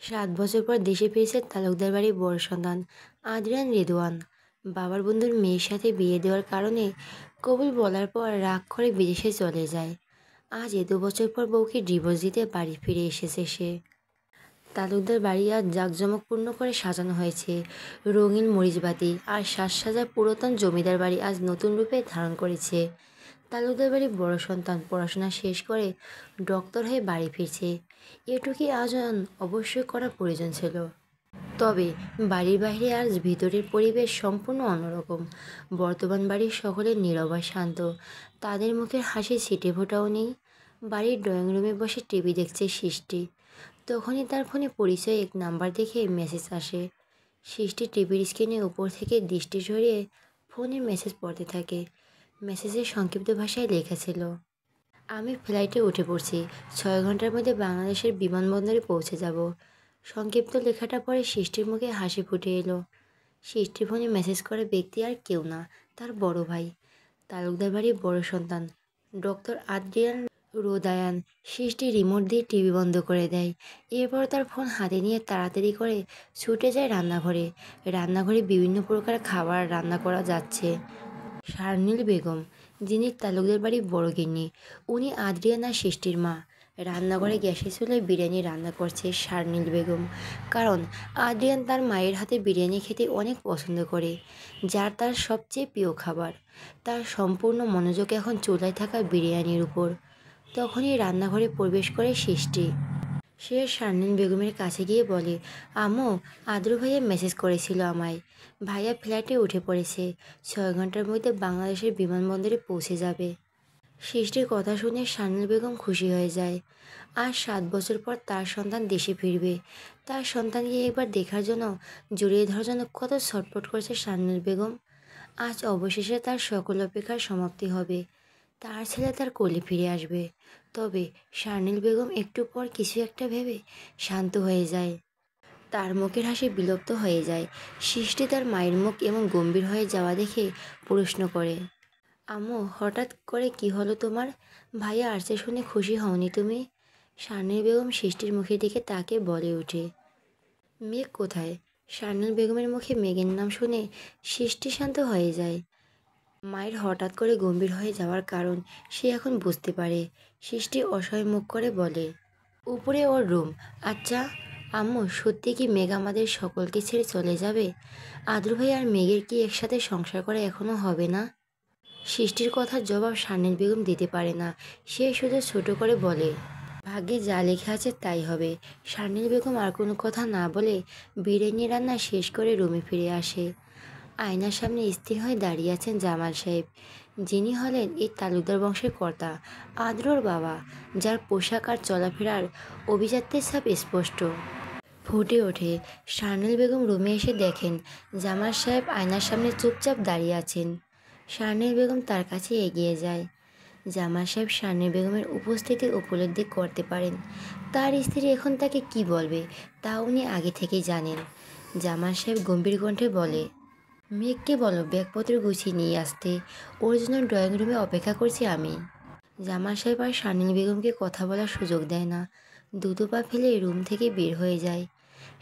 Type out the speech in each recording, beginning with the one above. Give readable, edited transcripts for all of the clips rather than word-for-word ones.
৭ বছর পর দেশে ফিরেছে তালুকদার বাড়ির বড় সন্তান আদ্রিয়ান রেদওয়ান। বাবার বন্ধুর মেয়ের সাথে বিয়ে দেওয়ার কারণে কবুল বলার পর রাগ করে বিদেশে চলে যায়। আজ এত বছর পর বউকে ডিভোর্স দিতে বাড়ি ফিরে এসেছে সে। তালুকদার বাড়ি আজ জাঁকজমকপূর্ণ করে সাজানো হয়েছে। রঙিন মরিচবাতি আর সাজ সাজা পুরাতন জমিদার বাড়ি আজ নতুন রূপে ধারণ করেছে। তালুকদার বাড়ির বড় সন্তান পড়াশোনা শেষ করে ডক্টর হয়ে বাড়ি ফিরছে। এটুকুই আয়োজন অবশ্যই করা প্রয়োজন ছিল। তবে বাড়ির বাইরে আজ ভিতরের পরিবেশ সম্পূর্ণ অন্যরকম। বর্তমান বাড়ির সকলে নীরব আর শান্ত, তাদের মুখের হাসি ছিটে ফোটাও নেই। বাড়ির ড্রয়িং রুমে বসে টিভি দেখছে সৃষ্টি। তখনই তার ফোনে পরিচয় এক নাম্বার দেখে মেসেজ আসে। সৃষ্টি টিভির স্ক্রিনের উপর থেকে দৃষ্টি সরিয়ে ফোনের মেসেজ পড়তে থাকে। মেসেজের সংক্ষিপ্ত ভাষায় লেখা ছিল, আমি ফ্লাইটে উঠে পড়ছি, 6 ঘন্টার মধ্যে বাংলাদেশের বিমানবন্দরে পৌঁছে যাব। সংক্ষিপ্ত লেখাটা পরে সৃষ্টির মুখে হাসি ফুটে এলো। সৃষ্টির ফোনে মেসেজ করে ব্যক্তি আর কেউ না, তার বড় ভাই, তালুকদার বাড়ির বড় সন্তান ডক্টর আদ্রিয়ান রোদায়ান। সৃষ্টি রিমোট দিয়ে টিভি বন্ধ করে দেয়। এরপর তার ফোন হাতে নিয়ে তাড়াতাড়ি করে ছুটে যায় রান্নাঘরে। রান্নাঘরে বিভিন্ন প্রকার খাবার রান্না করা যাচ্ছে। শারনীল বেগম, যিনি তালুকদার বাড়ির বড় গিন্নি, উনি আদ্রিয়ান আর সৃষ্টির মা। রান্নাঘরে গ্যাসের চুলায় বিরিয়ানি রান্না করছে শারনীল বেগম, কারণ আদ্রিয়ান তার মায়ের হাতে বিরিয়ানি খেতে অনেক পছন্দ করে, যা তার সবচেয়ে প্রিয় খাবার। তার সম্পূর্ণ মনোযোগ এখন চুলায় থাকা বিরিয়ানির উপর। তখনই রান্নাঘরে প্রবেশ করে সৃষ্টি। সে শারনীন বেগমের কাছে গিয়ে বলে, আম্মু, আদ্র ভাইয়া মেসেজ করেছিল আমায়। ভাইয়া ফ্ল্যাটে উঠে পড়েছে, 6 ঘন্টার মধ্যে বাংলাদেশের বিমানবন্দরে পৌঁছে যাবে। সৃষ্টির কথা শুনে শারনীন বেগম খুশি হয়ে যায়। আজ 7 বছর পর তার সন্তান দেশে ফিরবে। তার সন্তানকে একবার দেখার জন্য, জড়িয়ে ধরার জন্য কত ছটফট করেছে শারনীন বেগম। আজ অবশেষে তার সকল অপেক্ষার সমাপ্তি হবে। তার ছেলে তার কোলে ফিরে আসবে। তবে শারনীল বেগম একটু পর কিছু একটা ভেবে শান্ত হয়ে যায়। তার মুখের হাসি বিলুপ্ত হয়ে যায়। সৃষ্টি তার মায়ের মুখ এমন গম্ভীর হয়ে যাওয়া দেখে প্রশ্ন করে, আম্মু, হঠাৎ করে কি হলো তোমার? ভাইয়া আসছে শুনে খুশি হওনি তুমি? শারনীল বেগম সৃষ্টির মুখের দিকে তাকে বলে ওঠে, মেঘ কোথায়? শারনীল বেগমের মুখে মেঘের নাম শুনে সৃষ্টি শান্ত হয়ে যায়। মায়ের হঠাৎ করে গম্ভীর হয়ে যাওয়ার কারণ সে এখন বুঝতে পারে। সৃষ্টি অসহায় মুখ করে বলে, উপরে ওর রুম। আচ্ছা আম্মু, সত্যি কি মেঘ আমাদের সকলকে ছেড়ে চলে যাবে? আদ্র ভাই আর মেঘের কি একসাথে সংসার করা এখনো হবে না? সৃষ্টির কথার জবাব শারনীল বেগম দিতে পারে না। সে শুধু ছোট করে বলে, ভাগ্যে যা লেখা আছে তাই হবে। শারনীল বেগম আর কোনো কথা না বলে বিরিয়ানি রান্না শেষ করে রুমে ফিরে আসে। আয়নার সামনে স্থির হয়ে দাঁড়িয়ে আছেন জামাল সাহেব, যিনি হলেন এই তালুকদার বংশের কর্তা, আদ্রর বাবা, যার পোশাক আর চলাফেরার অভিজাত্যের ছাপ স্পষ্ট ফুটে ওঠে। শারনীল বেগম রুমে এসে দেখেন জামাল সাহেব আয়নার সামনে চুপচাপ দাঁড়িয়ে আছেন। শারনীল বেগম তার কাছে এগিয়ে যায়। জামাল সাহেব শারনীল বেগমের উপস্থিতি উপলব্ধি করতে পারেন। তার স্ত্রী এখন তাকে কি বলবে তা উনি আগে থেকেই জানেন। জামাল সাহেব গম্ভীর কণ্ঠে বলে, মেঘকে বলো ব্যাগপত্র গুছিয়ে নিয়ে আসতে, ওর জন্য ড্রয়িং রুমে অপেক্ষা করছি আমি। জামাল সাহেব আর শারনীল বেগমকে কথা বলার সুযোগ দেয় না, দুটো পা ফেলে রুম থেকে বের হয়ে যায়।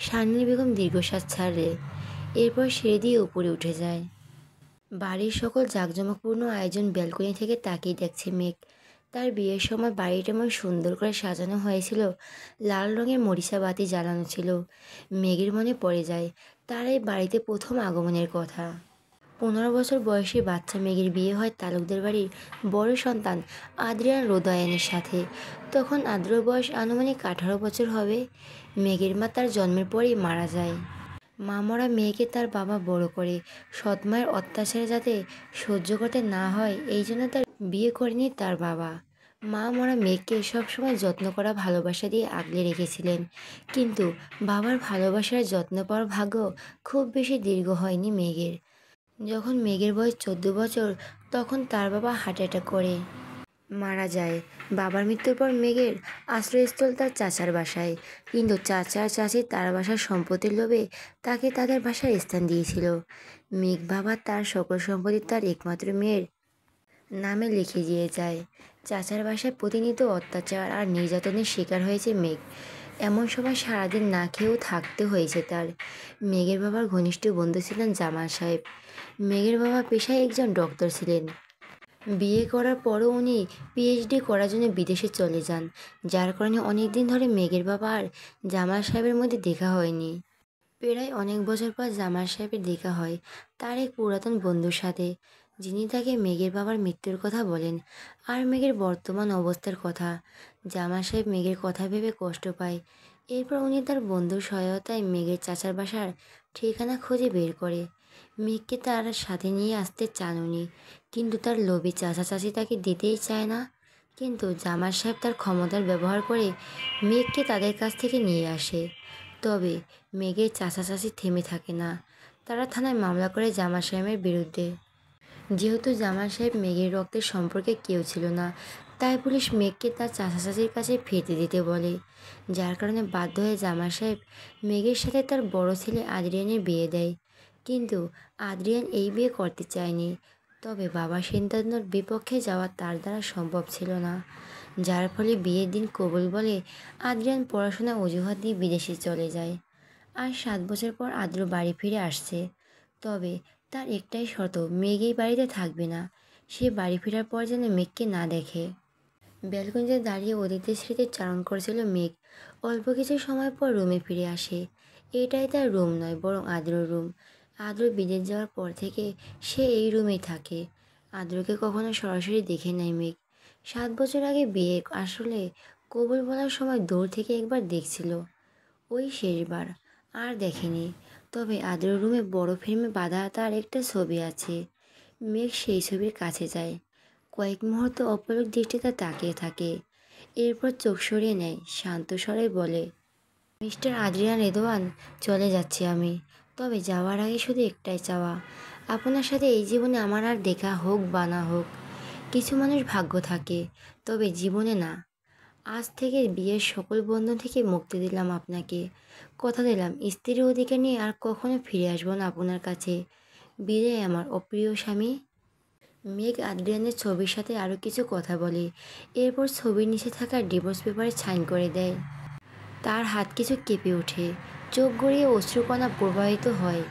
শারনীল বেগম দীর্ঘশ্বাস ছাড়ে, এরপর সিঁড়ি দিয়ে উপরে উঠে যায়। বাড়ির সকল জাঁকজমকপূর্ণ আয়োজন ব্যালকনি থেকে তাকিয়ে দেখছে মেঘ। তার বিয়ের সময় বাড়িটা এমন সুন্দর করে সাজানো হয়েছিল, লাল রঙের মরিচা বাতি জ্বালানো ছিল। মেঘের মনে পড়ে যায় তার এই বাড়িতে প্রথম আগমনের কথা। 15 বছর বয়সী বাচ্চা মেঘের বিয়ে হয় তালুকদার বাড়ির বড় সন্তান আদ্রিয়ান রোদায়ানের সাথে। তখন আদ্রর বয়স আনুমানিক 18 বছর হবে। মেঘের মা তার জন্মের পরেই মারা যায়। মা মরা মেয়েকে তার বাবা বড় করে, সৎ মায়ের অত্যাচার যাতে সহ্য করতে না হয় এই জন্য তার বিয়ে করেনি তার বাবা। মা মরা মেঘকে সবসময় যত্ন করা ভালোবাসা দিয়ে আগলে রেখেছিলেন, কিন্তু বাবার ভালোবাসার যত্ন পাওয়ার ভাগ্য খুব বেশি দীর্ঘ হয়নি মেঘের। যখন মেঘের বয়স 14 বছর, তখন তার বাবা হার্ট অ্যাটাক করে মারা যায়। বাবার মৃত্যুর পর মেঘের আশ্রয়স্থল তার চাচার বাসায়, কিন্তু চাচা চাচি তার বাসার সম্পত্তির লোভে তাকে তাদের বাসায় স্থান দিয়েছিল। মেঘ বাবা তার সকল সম্পত্তি তার একমাত্র মেয়ের নামে লিখে দিয়ে যায়। চাচার বাসায় প্রতিনিয়ত অত্যাচার আর নির্যাতনের শিকার হয়েছে মেঘ। এমন সময় সারাদিন না খেয়েও থাকতে হয়েছে তার। মেঘের বাবার ঘনিষ্ঠ বন্ধু ছিলেন জামাল সাহেব। মেঘের বাবা পেশায় একজন ডক্টর ছিলেন। বিয়ে করার পরও উনি পিএইচডি করার জন্য বিদেশে চলে যান, যার কারণে অনেক দিন ধরে মেঘের বাবা আর জামাল সাহেবের মধ্যে দেখা হয়নি। প্রায় অনেক বছর পর জামাল সাহেবের দেখা হয় তার এক পুরাতন বন্ধুর সাথে, যিনি তাকে মেঘের বাবার মৃত্যুর কথা বলেন আর মেঘের বর্তমান অবস্থার কথা। জামাল সাহেব মেঘের কথা ভেবে কষ্ট পায়। এরপর উনি তার বন্ধুর সহায়তায় মেঘের চাচার বাসার ঠিকানা খুঁজে বের করে। মেঘকে তার সাথে নিয়ে আসতে চান উনি, কিন্তু তার লোভী চাচা চাচি তাকে দিতেই চায় না। কিন্তু জামাল সাহেব তার ক্ষমতার ব্যবহার করে মেঘকে তাদের কাছ থেকে নিয়ে আসে। তবে মেঘের চাচা চাচি থেমে থাকে না। তারা থানায় মামলা করে জামাল সাহেবের বিরুদ্ধে। যেহেতু জামাল সাহেব মেঘের রক্তের সম্পর্কে কেউ ছিল না, তাই পুলিশ মেঘকে তার চাচা চাচির কাছে ফিরতে দিতে বলে। যার কারণে বাধ্য হয়ে জামাল সাহেব মেঘের সাথে তার বড় ছেলে আদ্রিয়ানের বিয়ে দেয়। কিন্তু আদ্রিয়ান এই বিয়ে করতে চায়নি। তবে বাবার সিদ্ধান্তর বিপক্ষে যাওয়া তার দ্বারা সম্ভব ছিল না, যার ফলে বিয়ের দিন কবুল বলে আদ্রিয়ান পড়াশোনা অজুহাত দিয়ে বিদেশে চলে যায়। আর 7 বছর পর আদ্র বাড়ি ফিরে আসছে। তবে তার একটাই শর্ত, মেঘ এই বাড়িতে থাকবে না। সে বাড়ি ফেরার পর যেন মেঘকে না দেখে। ব্যালকনিতে দাঁড়িয়ে অতীতের স্মৃতি চারণ করছিল মেঘ। অল্প কিছু সময় পর রুমে ফিরে আসে। এটাই তার রুম নয়, বরং আদ্রর রুম। আদ্র বিদেশ যাওয়ার পর থেকে সে এই রুমেই থাকে। আদ্রকে কখনো সরাসরি দেখে নাই মেঘ। 7 বছর আগে বিয়ে, আসলে কবুল বলার সময় দূর থেকে একবার দেখছিল, ওই শেষবার। আর দেখেনি। তবে আদ্র রুমে বড় ফ্রেমে বাঁধা তার একটা ছবি আছে। মেঘ সেই ছবির কাছে যায়। কয়েক মুহূর্ত অপলক দৃষ্টিতে তাকিয়ে থাকে। এরপর চোখ সরিয়ে নেয়, শান্ত স্বরে বলে, মিস্টার আদ্রিয়ান রেদওয়ান, চলে যাচ্ছি আমি। তবে যাওয়ার আগে শুধু একটাই চাওয়া, আপনার সাথে এই জীবনে আমার আর দেখা হোক বা না হোক। কিছু মানুষ ভাগ্য থাকে, তবে জীবনে না। আজ থেকে বিয়ের সকল বন্ধন থেকে মুক্তি দিলাম আপনাকে। কথা দিলাম স্ত্রীর অধিকার নিয়ে আর কখনো ফিরে আসবো না আপনার কাছে। বিদায় আমার অপ্রিয় স্বামী। মেঘ আদ্রিয়ানের ছবির সাথে আরও কিছু কথা বলে। এরপর ছবির নিচে থাকা ডিভোর্স পেপারে সাইন করে দেয়। তার হাত কিছু কেঁপে ওঠে, চোখ গড়িয়ে অশ্রুকণা প্রবাহিত হয়।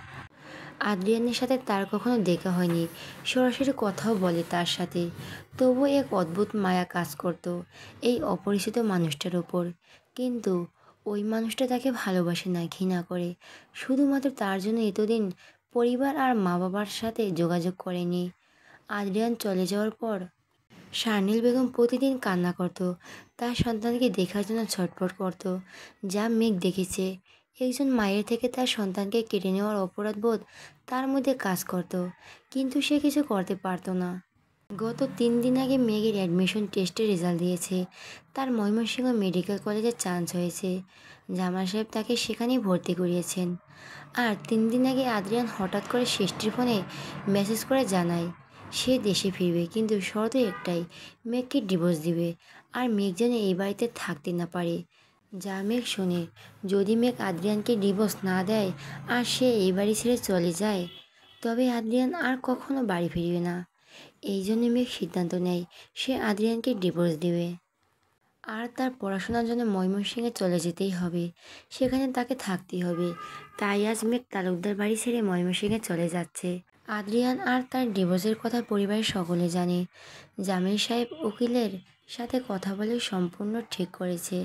আদ্রিয়ানের সাথে তার কখনো দেখা হয়নি, সরাসরি কথাও বলে তার সাথে। তবুও এক অদ্ভুত মায়া কাজ করত এই অপরিচিত মানুষটার ওপর। কিন্তু ওই মানুষটা তাকে ভালোবাসে না, ঘৃণা করে। শুধুমাত্র তার জন্য এতদিন পরিবার আর মা বাবার সাথে যোগাযোগ করেনি। আদ্রিয়ান চলে যাওয়ার পর শারনীল বেগম প্রতিদিন কান্না করত। তার সন্তানকে দেখার জন্য ছটফট করত। যা মেঘ দেখেছে, একজন মায়ের থেকে তার সন্তানকে কেড়ে নেওয়ার অপরাধবোধ তার মধ্যে কাজ করত, কিন্তু সে কিছু করতে পারত না। গত 3 দিন আগে মেঘের অ্যাডমিশন টেস্টের রেজাল্ট দিয়েছে। তার ময়মনসিংহ মেডিকেল কলেজে চান্স হয়েছে। জামাল সাহেব তাকে সেখানেই ভর্তি করিয়েছেন। আর 3 দিন আগে আদ্রিয়ান হঠাৎ করে ষষ্ঠীর ফোনে মেসেজ করে জানায় সে দেশে ফিরবে, কিন্তু শর্ত একটাই, মেঘকে ডিভোর্স দিবে। আর মেঘ যেন এই বাড়িতে থাকতে না পারে। যা মেঘ শোনে, যদি মেঘ আদ্রিয়ানকে ডিভোর্স না দেয় আর সে এই বাড়ি ছেড়ে চলে যায়, তবে আদ্রিয়ান আর কখনো বাড়ি ফিরবে না। এই জন্য মেঘ সিদ্ধান্ত নেয় সে আদ্রিয়ানকে ডিভোর্স দেবে। আর তার পড়াশোনার জন্য ময়মনসিংহে চলে যেতেই হবে, সেখানে তাকে থাকতেই হবে। তাই আজ মেঘ তালুকদার বাড়ি ছেড়ে ময়মনসিংহে চলে যাচ্ছে। আদ্রিয়ান আর তার ডিভোর্সের কথা পরিবারের সকলে জানে। জামিল সাহেব উকিলের সাথে কথা বলে সম্পূর্ণ ঠিক করেছে।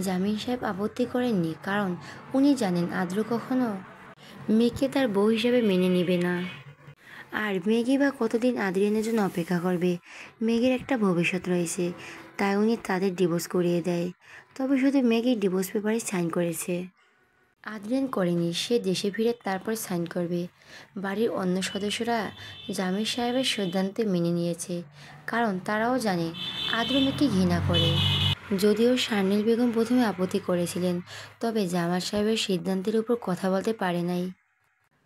জামিল সাহেব আপত্তি করেননি, কারণ উনি জানেন আদ্র কখনো মেঘকে তার বউ হিসেবে মেনে নেবে না। আর মেঘই বা কতদিন আদ্রিয়ানের জন্য অপেক্ষা করবে। মেঘের একটা ভবিষ্যৎ রয়েছে, তাই উনি তাদের ডিভোর্স করিয়ে দেয়। তবে শুধু মেঘই ডিভোর্স পেপারে সাইন করেছে, আদ্রিয়ান করেনি। সে দেশে ফিরে তারপর সাইন করবে। বাড়ির অন্য সদস্যরা জামিল সাহেবের সিদ্ধান্তে মেনে নিয়েছে, কারণ তারাও জানে আদ্র মেঘকে ঘৃণা করে। যদিও শারনীল বেগম প্রথমে আপত্তি করেছিলেন, তবে জামাল সাহেবের সিদ্ধান্তের উপর কথা বলতে পারে নাই।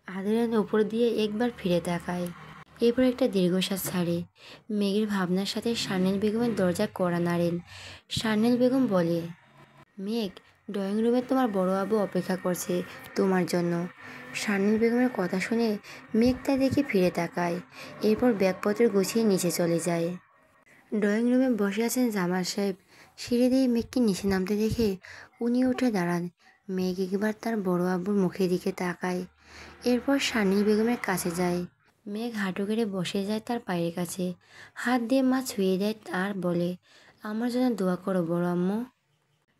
আদ্রিয়ান উপর দিয়ে একবার ফিরে তাকায়, এরপর একটা দীর্ঘশ্বাস ছাড়ে। মেঘের ভাবনার সাথে শারনীল বেগমের দরজা কড়া নাড়েন। শারনীল বেগম বলে, মেঘ, ড্রয়িং রুমে তোমার বড় আবু অপেক্ষা করছে তোমার জন্য। শারনীল বেগমের কথা শুনে মেঘ তা দেখে ফিরে তাকায়, এরপর ব্যাগপত্র গুছিয়ে নিচে চলে যায়। ড্রয়িং রুমে বসে আছেন জামাল সাহেব। সিঁড়ি দিয়ে মেঘকে নিচে নামতে দেখে উনি উঠে দাঁড়ান। মেঘ একবার তার বড় আব্বুর মুখের দিকে তাকায়, এরপর শানিল বেগমের কাছে যায়। মেঘ হাঁটু গেড়ে বসে যায় তার পায়ের কাছে, হাত দিয়ে মা ছুঁয়ে দেয় আর বলে, আমার জন্য দোয়া করো বড় আম্মু।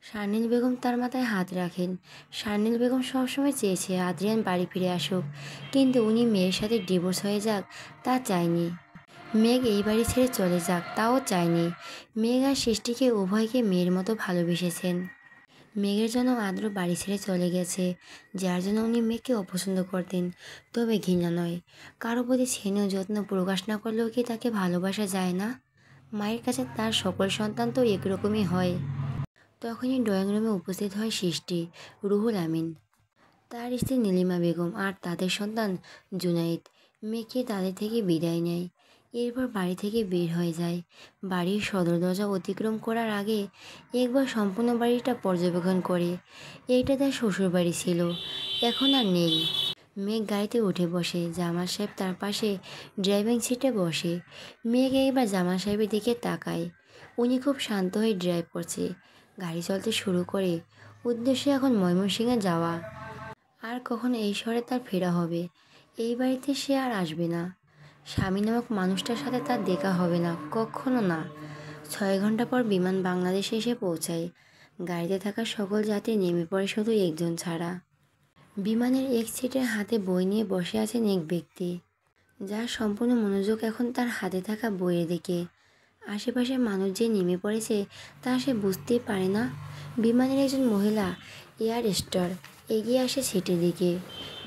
শারনীল বেগম তার মাথায় হাত রাখেন। শারনীল বেগম সবসময় চেয়েছে আদ্রিয়ান বাড়ি ফিরে আসুক, কিন্তু উনি মেয়ের সাথে ডিভোর্স হয়ে যাক তা চায়নি। মেঘ এই বাড়ি ছেড়ে চলে যাক তাও চায়নি। মেঘ আর সৃষ্টিকে উভয়কে মেয়ের মতো ভালোবেসেছেন। মেঘের জন্য আদ্র বাড়ি ছেড়ে চলে গেছে, যার জন্য উনি মেঘকে অপছন্দ করতেন, তবে ঘৃণা নয়। কারো প্রতি স্নেহ যত্ন প্রকাশ না করলেও কি তাকে ভালোবাসা যায় না? মায়ের কাছে তার সকল সন্তান তো একরকমই হয়। তখনই ড্রয়িং রুমে উপস্থিত হয় সৃষ্টি, রুহুল আমিন, তার স্ত্রী নীলিমা বেগম আর তাদের সন্তান জুনাইদ। মেয়েকে তাদের থেকে বিদায় নেয়, এরপর বাড়ি থেকে বের হয়ে যায়। বাড়ির সদর দরজা অতিক্রম করার আগে একবার সম্পূর্ণ বাড়িটা পর্যবেক্ষণ করে। এইটা তার শ্বশুর বাড়ি ছিল, এখন আর নেই। মেঘ গাড়িতে উঠে বসে, জামাল সাহেব তার পাশে ড্রাইভিং সিটে বসে। মেঘ এইবার জামাল সাহেবের দিকে তাকায়, উনি খুব শান্ত হয়ে ড্রাইভ করছে। গাড়ি চলতে শুরু করে, উদ্দেশ্য এখন ময়মনসিংহে যাওয়া। আর কখনো এই শহরে তার ফেরা হবে, এই বাড়িতে সে আর আসবে না। স্বামী নামক মানুষটার সাথে তার দেখা হবে না, কখনো না। 6 ঘন্টা পর বিমান বাংলাদেশে এসে পৌঁছায়। গাড়িতে থাকা সকল যাত্রী নেমে পড়ে শুধু একজন ছাড়া। বিমানের এক সিটে হাতে বই নিয়ে বসে আছেন এক ব্যক্তি, যার সম্পূর্ণ মনোযোগ এখন তার হাতে থাকা বইয়ের দিকে। আশেপাশের মানুষ যে নেমে পড়েছে তা সে বুঝতেই পারে না। বিমানের একজন মহিলা এয়ার স্টার এগিয়ে আসে সিটের দিকে।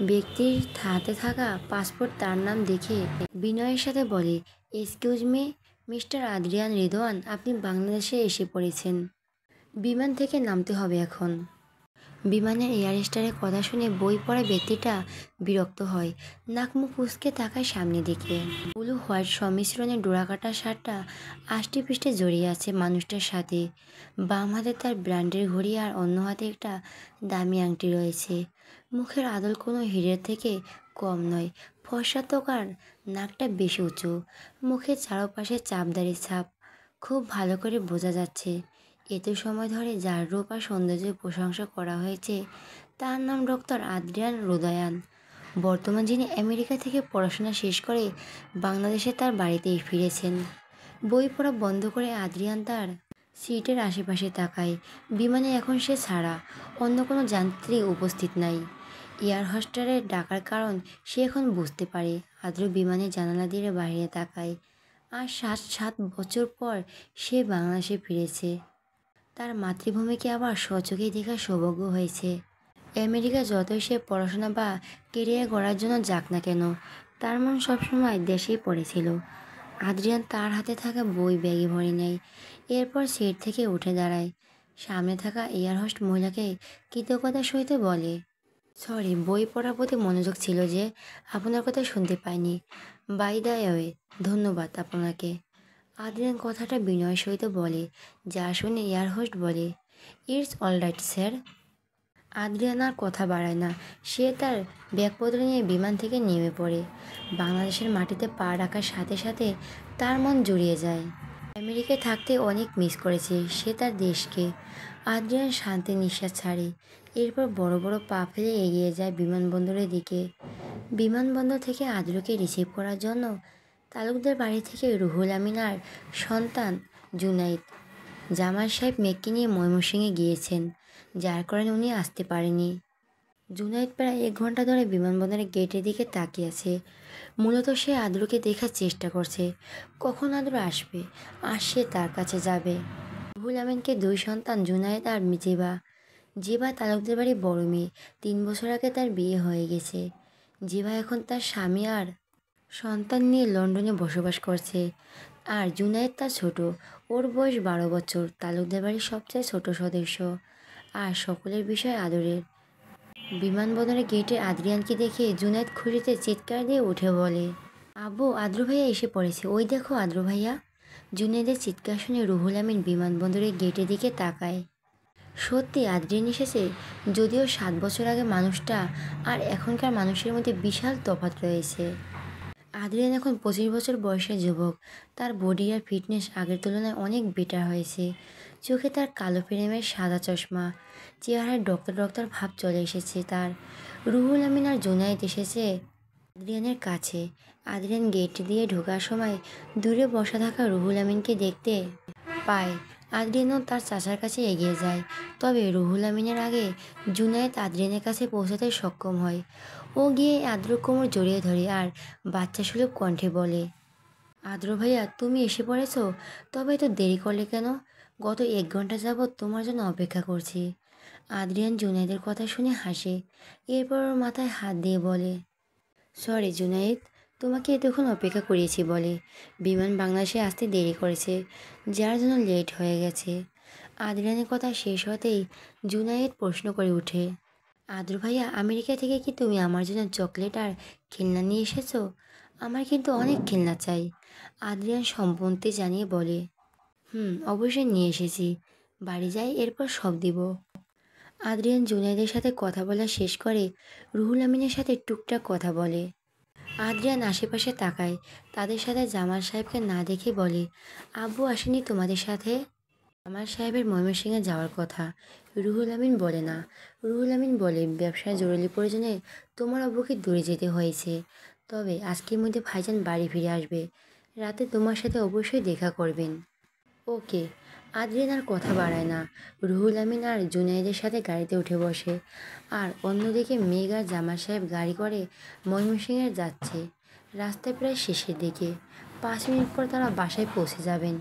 ব্যক্তির হাতে থাকা পাসপোর্ট তার নাম দেখে বিনয়ের সাথে বলে, excuse me mister Adrian Ridwan, আপনি বাংলাদেশে এসে পড়েছেন। বিমান থেকে নামতে হবে এখন। বিমানের এয়ার স্টারের কথা শুনে বই পড়া ব্যক্তিটা বিরক্ত হয়, নাক মুখ কুঁচকে তাকায় সামনের দিকে। ব্লু হোয়াইট সম্মিশ্রণে ডোরাকাটা শার্টটা আষ্টে পৃষ্ঠে জড়িয়ে আছে মানুষটার সাথে। বাম হাতে তার ব্র্যান্ডের ঘড়ি আর অন্য হাতে একটা দামি আংটি রয়েছে। মুখের আদল কোনো হীরের থেকে কম নয়, ফর্সা ত্বক, নাকটা বেশি উঁচু। মুখের চারপাশে চাপদারি ছাপ খুব ভালো করে বোঝা যাচ্ছে। এত সময় ধরে যার রূপ আর সৌন্দর্যের প্রশংসা করা হয়েছে তার নাম ডক্টর আদ্রিয়ান রুদয়ান। বর্তমান যিনি আমেরিকা থেকে পড়াশোনা শেষ করে বাংলাদেশে তার বাড়িতে ফিরেছেন। বই পড়া বন্ধ করে আদ্রিয়ান তার সিটের আশেপাশে তাকায়। বিমানে এখন সে ছাড়া অন্য কোনো যাত্রী উপস্থিত নাই। এয়ার হোস্টেসের ডাকার কারণ সে এখন বুঝতে পারে। আদ্র বিমানের জানালা দিয়ে বাইরে তাকায়, আর 7 বছর পর সে বাংলাদেশে ফিরেছে। তার মাতৃভূমিকে আবার স্বচোখে দেখার সৌভাগ্য হয়েছে। আমেরিকা যতই সে পড়াশোনা বা কেরিয়ার গড়ার জন্য যাক না কেন, তার মন সবসময় দেশেই পড়েছিল। আদ্রিয়ান তার হাতে থাকা বই ব্যাগে ভরে নেয়, এরপর সিট থেকে উঠে দাঁড়ায়। সামনে থাকা এয়ার হোস্ট মহিলাকে কৃতজ্ঞতার সহিত বলে, সরি, বই পড়ার প্রতি মনোযোগ ছিল যে, আপনার কথা শুনতে পাইনি। বাই দ্য ওয়ে, ধন্যবাদ আপনাকে। আদ্রিয়ান কথাটা বিনয়ের সহিত বলে, যা শুনে এয়ার হোস্ট বলে, it's all right sir. Adrian আর কথা বাড়ায় না, সে তার ব্যাগপত্র নিয়ে বিমান থেকে নেমে পড়ে। বাংলাদেশের মাটিতে পা রাখার সাথে সাথে তার মন জুড়িয়ে যায়। আমেরিকায় থাকতে অনেক মিস করেছে সে তার দেশকে। আদ্রিয়ান শান্তি নিঃশ্বাস ছাড়ে, এরপর বড় বড় পা ফেলে এগিয়ে যায় বিমানবন্দরের দিকে। বিমানবন্দর থেকে আদ্রকে রিসিভ করার জন্য তালুকদার বাড়ি থেকে রুহুল আমিন আর সন্তান জুনাইদ, জামাল সাহেব মেঘকে নিয়ে ময়মনসিংহে গিয়েছেন, যার কারণে উনি আসতে পারেনি। জুনাইদ প্রায় 1 ঘন্টা ধরে বিমানবন্দরের গেটের দিকে তাকিয়ে আছে। মূলত সে আদ্রকে দেখার চেষ্টা করছে, কখন আদ্র আসবে আর সে তার কাছে যাবে। রুহুল আমিনকে 2 সন্তান জুনাইদ আর জিবা। জিবা তালুকদার বাড়ি বড় মেয়ে, 3 বছর আগে তার বিয়ে হয়ে গেছে। জিবা এখন তার স্বামী আর সন্তান নিয়ে লন্ডনে বসবাস করছে। আর জুনায়েদ তার ছোট, ওর বয়স 12 বছর, তালুকদার বাড়ির সবচেয়ে ছোট সদস্য আর সকলের বিষয় আদরের। বিমানবন্দরের গেটে আদ্রিয়ানকে দেখে জুনায়েদ খুশিতে চিৎকার দিয়ে উঠে বলে, আব্বু, আদ্র ভাইয়া এসে পড়েছে, ওই দেখো আদ্র ভাইয়া। জুনায়েদের চিৎকার শুনে রুহুল আমিন বিমানবন্দরের গেটের দিকে তাকায়। সত্যি আদ্রিয়ান এসেছে, যদিও 7 বছর আগে মানুষটা আর এখনকার মানুষের মধ্যে বিশাল তফাৎ রয়েছে। আদ্রিয়ান এখন 25 বছর বয়সের যুবক, তার বডি আর ফিটনেস আগের তুলনায় অনেক বেটার হয়েছে। চোখে তার কালো ফ্রেমের সাদা চশমা, চেহারায় ডক্টর ডক্টর ভাব চলে এসেছে তার। রুহুল আমিন আর জুনায়েদ এসেছে আদ্রিয়ানের কাছে। আদ্রিয়ান গেট দিয়ে ঢোকার সময় দূরে বসা থাকা রুহুল আমিনকে দেখতে পায়। আদ্রিয়ানও তার চাচার কাছে এগিয়ে যায়, তবে রুহুল আমিনের আগে জুনায়েদ আদ্রিয়ানের কাছে পৌঁছাতে সক্ষম হয়। ও গিয়ে আদ্র কোমর জড়িয়ে ধরে আর বাচ্চা সুলভ কণ্ঠে বলে, আদ্র ভাইয়া তুমি এসে পড়েছো? তবে তো দেরি করলে কেন? গত 1 ঘন্টা যাবৎ তোমার জন্য অপেক্ষা করছি। আদ্রিয়ান জুনায়েদের কথা শুনে হাসে, এরপর ওর মাথায় হাত দিয়ে বলে, সরি জুনায়েদ, তোমাকে এতক্ষণ অপেক্ষা করিয়েছি বলে। বিমান বাংলাদেশে আসতে দেরি করেছে, যার জন্য লেট হয়ে গেছে। আদ্রিয়ানের কথা শেষ হতেই জুনায়েদ প্রশ্ন করে ওঠে, আদ্র ভাইয়া, আমেরিকা থেকে কি তুমি আমার জন্য চকলেট আর খেলনা নিয়ে এসেছো? আমার কিন্তু অনেক খেলনা চাই। আদ্রিয়ান সম্মতি জানিয়ে বলে, অবশ্যই নিয়ে এসেছি। বাড়ি যাই, এরপর সব দিব। আদ্রিয়ান জুনায়েদের সাথে কথা বলা শেষ করে রুহুল আমিনের সাথে টুকটাক কথা বলে। আদ্রিয়ান আশেপাশে তাকায়, তাদের সাথে জামাল সাহেবকে না দেখে বলে, আব্বু আসেনি তোমাদের সাথে? জামাল সাহেবের ময়মনসিংহে যাওয়ার কথা। রুহুল আমিন বলে, না। রুহুল আমিন বলে, ব্যবসায় জরুরি প্রয়োজনে তোমার আব্বুকে দূরে যেতে হয়েছে। তবে আজকের মধ্যে ভাইজান বাড়ি ফিরে আসবে, রাতে তোমার সাথে অবশ্যই দেখা করবেন। ওকে। আদ্রিয়ান আর কথা বাড়ায় না। রুহুল আমিন আর জুনায়েদের সাথে গাড়িতে উঠে বসে। আর অন্যদিকে মেঘ আর জামাল সাহেব গাড়ি করে ময়মনসিংহে যাচ্ছে। রাস্তায় প্রায় শেষের দিকে, 5 মিনিট পর তারা বাসায় পৌঁছে যাবেন।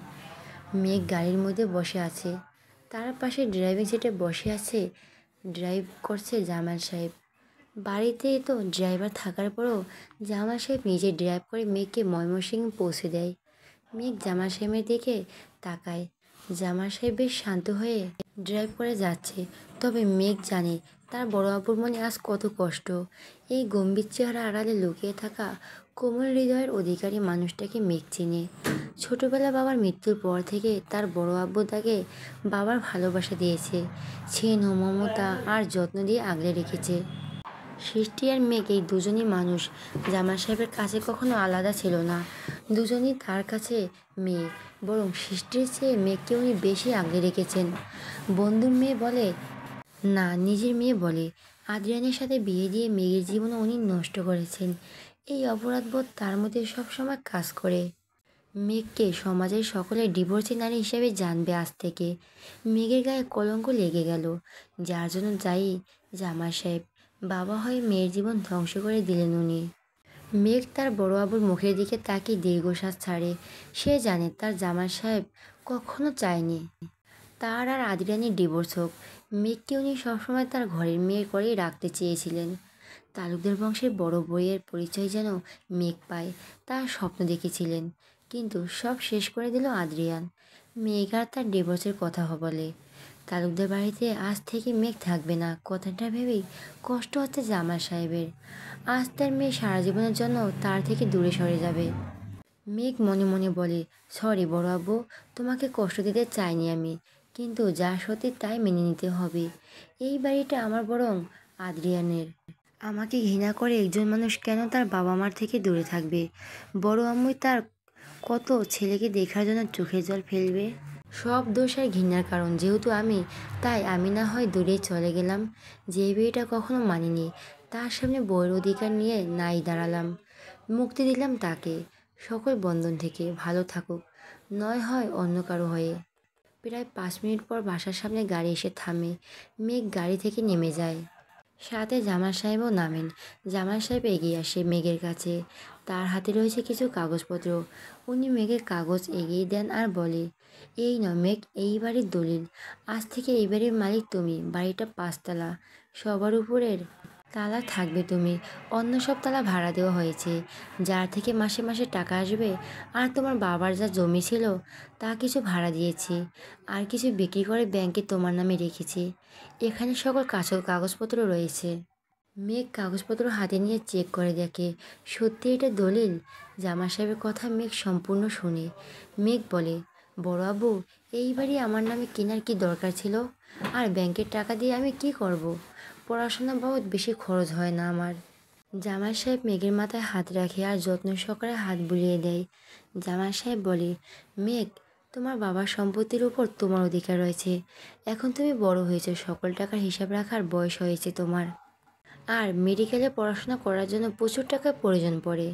মেঘ গাড়ির মধ্যে বসে আছে, তার পাশে ড্রাইভিং সিটে বসে আছে, ড্রাইভ করছে জামাল সাহেব। বাড়িতে তো ড্রাইভার থাকার পরও জামাল সাহেব নিজে ড্রাইভ করে মেঘকে ময়মনসিংহে পৌঁছে দেয়। মেঘ জামাল সাহেবের দিকে তাকায়। জামাল সাহেব বেশ শান্ত হয়ে ড্রাইভ করে যাচ্ছে, তবে মেঘ জানে তার বড় আব্বুর মনে আজ কত কষ্ট। এই গম্ভীর চেহারা আড়ালে লুকিয়ে থাকা কোমল হৃদয়ের অধিকারী মানুষটাকে মেঘ চিনে। ছোটবেলা বাবার মৃত্যুর পর থেকে তার বড় আব্বু তাকে বাবার ভালোবাসা দিয়েছে, স্নেহ, মমতা আর যত্ন দিয়ে আগলে রেখেছে। সৃষ্টি আর মেঘ, এই দুজনই মানুষ জামাল সাহেবের কাছে কখনো আলাদা ছিল না। দুজনই তার কাছে মেয়ে, বরং সৃষ্টির চেয়ে মেঘকে উনি বেশি আগলে রেখেছেন। বন্ধুর মেয়ে বলে না, নিজের মেয়ে বলে। আদ্রিয়ানের সাথে বিয়ে দিয়ে মেঘের জীবন উনি নষ্ট করেছেন। এই অপরাধবোধ তার মধ্যে সবসময় কাজ করে। মেঘকে সমাজের সকলে ডিভোর্সি নারী হিসেবে জানবে আজ থেকে। মেঘের গায়ে কলঙ্ক লেগে গেল, যার জন্য দায়ী জামাল সাহেব। বাবা হয়ে মেয়ের জীবন ধ্বংস করে দিলেন উনি। মেঘ তার বড় আবুর মুখের দিকে তাকিয়ে দীর্ঘশ্বাস ছাড়ে। সে জানে তার জামাল সাহেব কখনো চায়নি তার আর আদ্রিয়ানের ডিভোর্স হোক। মেঘকে উনি সবসময় তার ঘরের মেয়ে করেই রাখতে চেয়েছিলেন। তালুকদার বংশের বড় বইয়ের পরিচয় যেন মেঘ পায়, তার স্বপ্ন দেখেছিলেন। কিন্তু সব শেষ করে দিল আদ্রিয়ান। মেঘ আর তার ডিভোর্সের কথা বলে। তালুকদার বাড়িতে আজ থেকে মেঘ থাকবে না, কথাটা ভেবেই কষ্ট হচ্ছে জামাল সাহেবের। আজ তার মেয়ে সারা জীবনের জন্য তার থেকে দূরে সরে যাবে। মেঘ মনে মনে বলে, সরি বড় আব্বু, তোমাকে কষ্ট দিতে চাইনি আমি, কিন্তু যা সত্যি তাই মেনে নিতে হবে। এই বাড়িটা আমার, বরং আদ্রিয়ানের। আমাকে ঘৃণা করে একজন মানুষ কেন তার বাবা মার থেকে দূরে থাকবে? বড় আম্মুই তার কত ছেলেকে দেখার জন্য চোখের জল ফেলবে। সব দোষ আর ঘৃণার কারণ যেহেতু আমি, তাই আমি না হয় দূরে চলে গেলাম। যে বিয়েটা কখনো মানিনি, তার সামনে বউয়ের অধিকার নিয়ে নাই দাঁড়ালাম। মুক্তি দিলাম তাকে সকল বন্ধন থেকে। ভালো থাকুক, নয় হয় অন্য কারো হয়ে। প্রায় 5 মিনিট পর বাসার সামনে গাড়ি এসে থামে। মেঘ গাড়ি থেকে নেমে যায়, সাথে জামাল সাহেবও নামেন। জামাল সাহেব এগিয়ে আসে মেঘের কাছে, তার হাতে রয়েছে কিছু কাগজপত্র। উনি মেঘের কাগজ এগিয়ে দেন আর বলে, এই নয় মেঘ, এই বাড়ির দলিল। আজ থেকে এই বাড়ির মালিক তুমি। বাড়িটা 5 তলা, সবার উপরের তালা থাকবে তুমি। অন্য সব তালা ভাড়া দেওয়া হয়েছে, যার থেকে মাসে মাসে টাকা আসবে। আর তোমার বাবার যা জমি ছিল তা কিছু ভাড়া দিয়েছি, আর কিছু বিক্রি করে ব্যাংকে তোমার নামে রেখেছি। এখানে সকল কাগজপত্র রয়েছে। মেঘ কাগজপত্র হাতে নিয়ে চেক করে দেখে সত্যি এটা দলিল। জামা সাহেবের কথা মেঘ সম্পূর্ণ শুনে। মেঘ বলে, বড় আব্বু, এই বাড়ি আমার নামে কেনার কি দরকার ছিল? আর ব্যাংকের টাকা দিয়ে আমি কি করব? পড়াশোনা বাবদ বেশি খরচ হয় না আমার। জামাল সাহেব মেঘের মাথায় হাত রাখে আর যত্ন সহকারে হাত বুলিয়ে দেয়। জামাল সাহেব বলে, মেঘ, তোমার বাবার সম্পত্তির উপর তোমার অধিকার রয়েছে। এখন তুমি বড় হয়েছো, সকল টাকার হিসাব রাখার বয়স হয়েছে তোমার। আর মেডিকেলে পড়াশোনা করার জন্য প্রচুর টাকার প্রয়োজন পড়ে।